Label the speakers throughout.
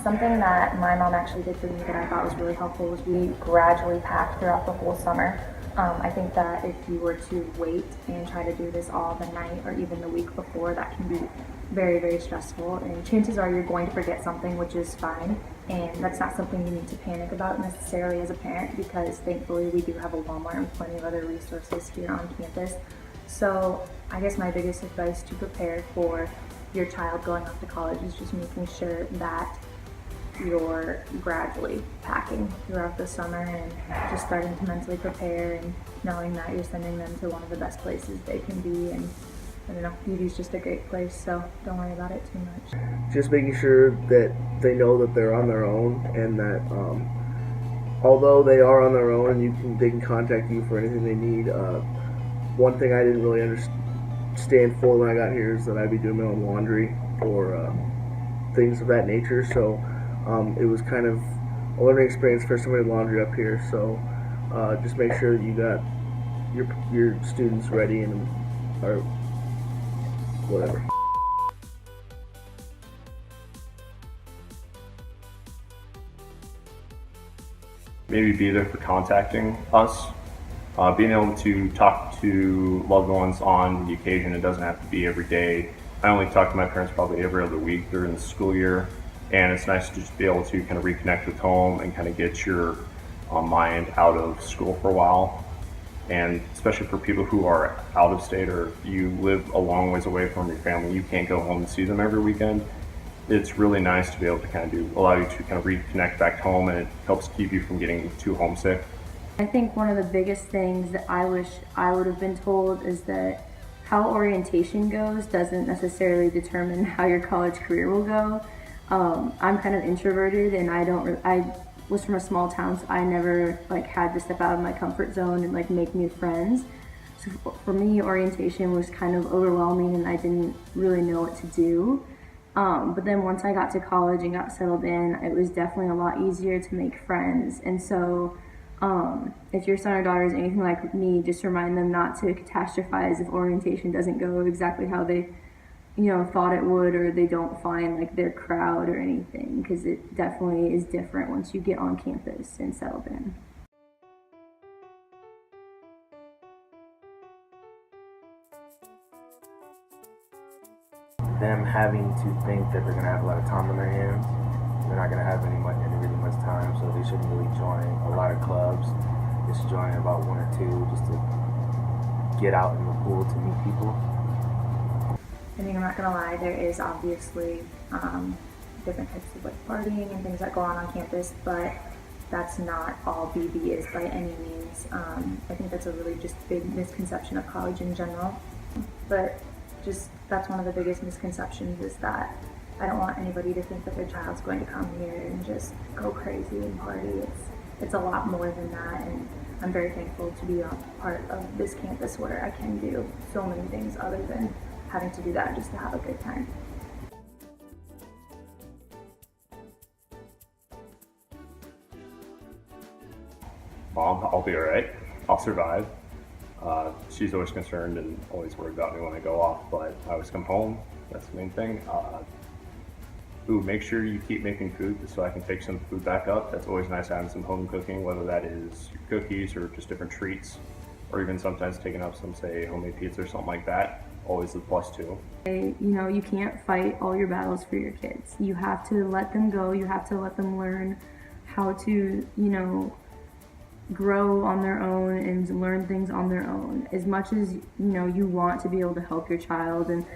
Speaker 1: Something that my mom actually did for me that I thought was really helpful was we gradually packed throughout the whole summer. I think that if you were to wait and try to do this all the night or even the week before, that can be very, very stressful. And chances are you're going to forget something, which is fine. And that's not something you need to panic about necessarily as a parent, because thankfully we do have a Walmart and plenty of other resources here on campus. So I guess my biggest advice to prepare for your child going off to college is just making sure that you're gradually packing throughout the summer and just starting to mentally prepare and knowing that you're sending them to one of the best places they can be. And I don't know, UV's just a great place, so don't worry about it too much.
Speaker 2: Just making sure that they know that they're on their own, and that although they are on their own, and they can contact you for anything they need. One thing I didn't really understand fully when I got here is that I'd be doing my own laundry or things of that nature. So it was kind of a learning experience for somebody laundry up here. So just make sure that you got your students ready and or whatever.
Speaker 3: Maybe be there for contacting us. Being able to talk to loved ones on the occasion. It doesn't have to be every day. I only talk to my parents probably every other week during the school year, and it's nice to just be able to kind of reconnect with home and kind of get your mind out of school for a while. And especially for people who are out of state or you live a long ways away from your family, you can't go home and see them every weekend. It's really nice to be able to kind of allow you to kind of reconnect back home, and it helps keep you from getting too homesick.
Speaker 1: I think one of the biggest things that I wish I would have been told is that how orientation goes doesn't necessarily determine how your college career will go. I'm kind of introverted, and I was from a small town, so I never had to step out of my comfort zone and make new friends. So for me, orientation was kind of overwhelming, and I didn't really know what to do. But then once I got to college and got settled in, it was definitely a lot easier to make friends. And so if your son or daughter is anything like me, just remind them not to catastrophize if orientation doesn't go exactly how they thought it would, or they don't find their crowd or anything, because it definitely is different once you get on campus and settled in.
Speaker 4: Them having to think that they're going to have a lot of time on their hands, they're not going to have really much time, so they shouldn't really join a lot of clubs. They should join about one or two just to get out in the pool to meet people.
Speaker 1: I think I'm not gonna lie, there is obviously different types of partying and things that go on campus, but that's not all BV is by any means. I think that's a really just big misconception of college in general. But that's one of the biggest misconceptions, is that I don't want anybody to think that their child's going to come here and just go crazy and party. It's a lot more than that, and I'm very thankful to be a part of this campus where I can do so many things other than having to do that just to have a good time.
Speaker 3: Mom, I'll be all right. I'll survive. She's always concerned and always worried about me when I go off, but I always come home. That's the main thing. Make sure you keep making food so I can take some food back up. That's always nice having some home cooking, whether that is cookies or just different treats, or even sometimes taking up some, say, homemade pizza or something like that. Always a plus too.
Speaker 1: You can't fight all your battles for your kids. You have to let them go. You have to let them learn how to, grow on their own and learn things on their own. As much as, you want to be able to help your child and,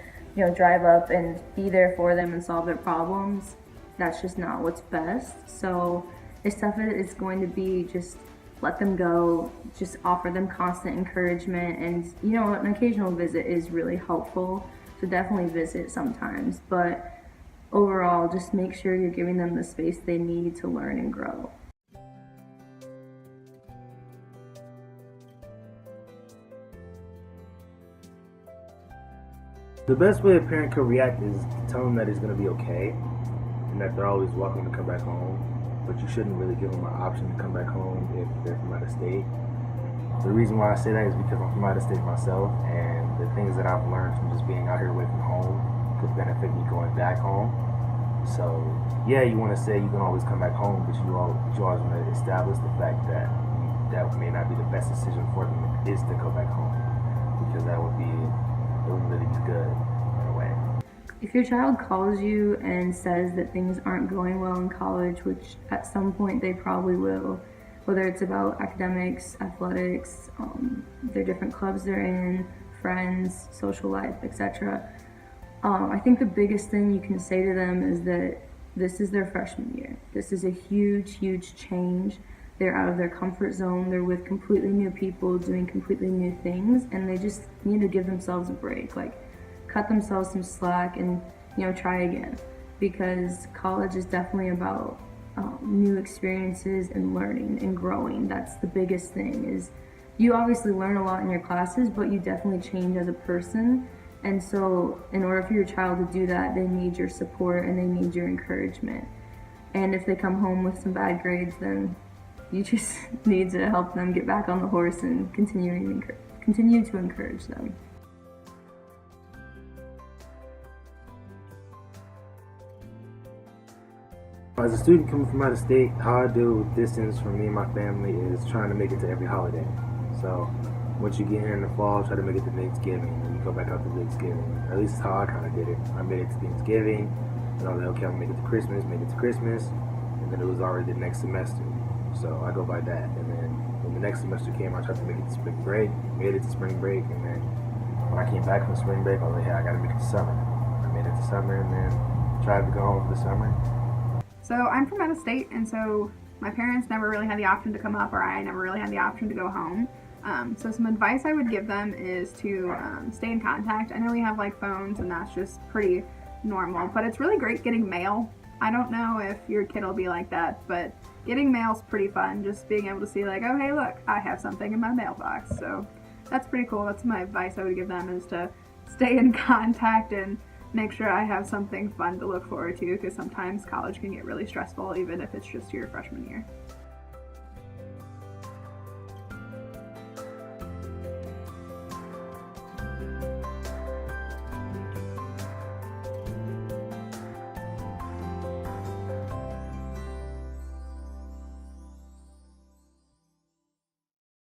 Speaker 1: drive up and be there for them and solve their problems, that's just not what's best. So if stuff is going to be, just let them go, just offer them constant encouragement, and an occasional visit is really helpful, so definitely visit sometimes, but overall just make sure you're giving them the space they need to learn and grow.
Speaker 4: The best way a parent could react is to tell them that it's going to be okay and that they're always welcome to come back home, but you shouldn't really give them an option to come back home if they're from out of state. The reason why I say that is because I'm from out of state myself, and the things that I've learned from just being out here away from home could benefit me going back home. So yeah, you want to say you can always come back home, but you always want to establish the fact that that may not be the best decision for them is to go back home, because it wouldn't really be good in a way.
Speaker 1: If your child calls you and says that things aren't going well in college, which at some point they probably will, whether it's about academics, athletics, their different clubs they're in, friends, social life, etc. I think the biggest thing you can say to them is that this is their freshman year. This is a huge, huge change. They're out of their comfort zone. They're with completely new people doing completely new things, and they just need to give themselves a break. Like, cut themselves some slack and, try again. Because college is definitely about new experiences and learning and growing. That's the biggest thing. Is you obviously learn a lot in your classes, but you definitely change as a person. And so in order for your child to do that, they need your support and they need your encouragement. And if they come home with some bad grades, then you just need to help them get back on the horse and continue to encourage them.
Speaker 4: As a student coming from out of state, how I deal with distance from me and my family is trying to make it to every holiday. So once you get here in the fall, try to make it to Thanksgiving, and you go back out to Thanksgiving. At least that's how I kind of did it. I made it to Thanksgiving, and I was like, okay, I'm gonna make it to Christmas, and then it was already the next semester. So I go by that, and then when the next semester came, I tried to make it to spring break, made it to spring break, and then when I came back from spring break, I was like, hey, I gotta make it to summer. I made it to summer, and then tried to go home for the summer.
Speaker 5: So I'm from out of state, and so my parents never really had the option to come up, or I never really had the option to go home. So some advice I would give them is to stay in contact. I know we have like phones, and that's just pretty normal, but it's really great getting mail. I don't know if your kid will be like that, but getting mail's pretty fun. Just being able to see like, oh hey, look, I have something in my mailbox. So that's pretty cool. That's my advice I would give them, is to stay in contact and make sure I have something fun to look forward to, because sometimes college can get really stressful, even if it's just your freshman year.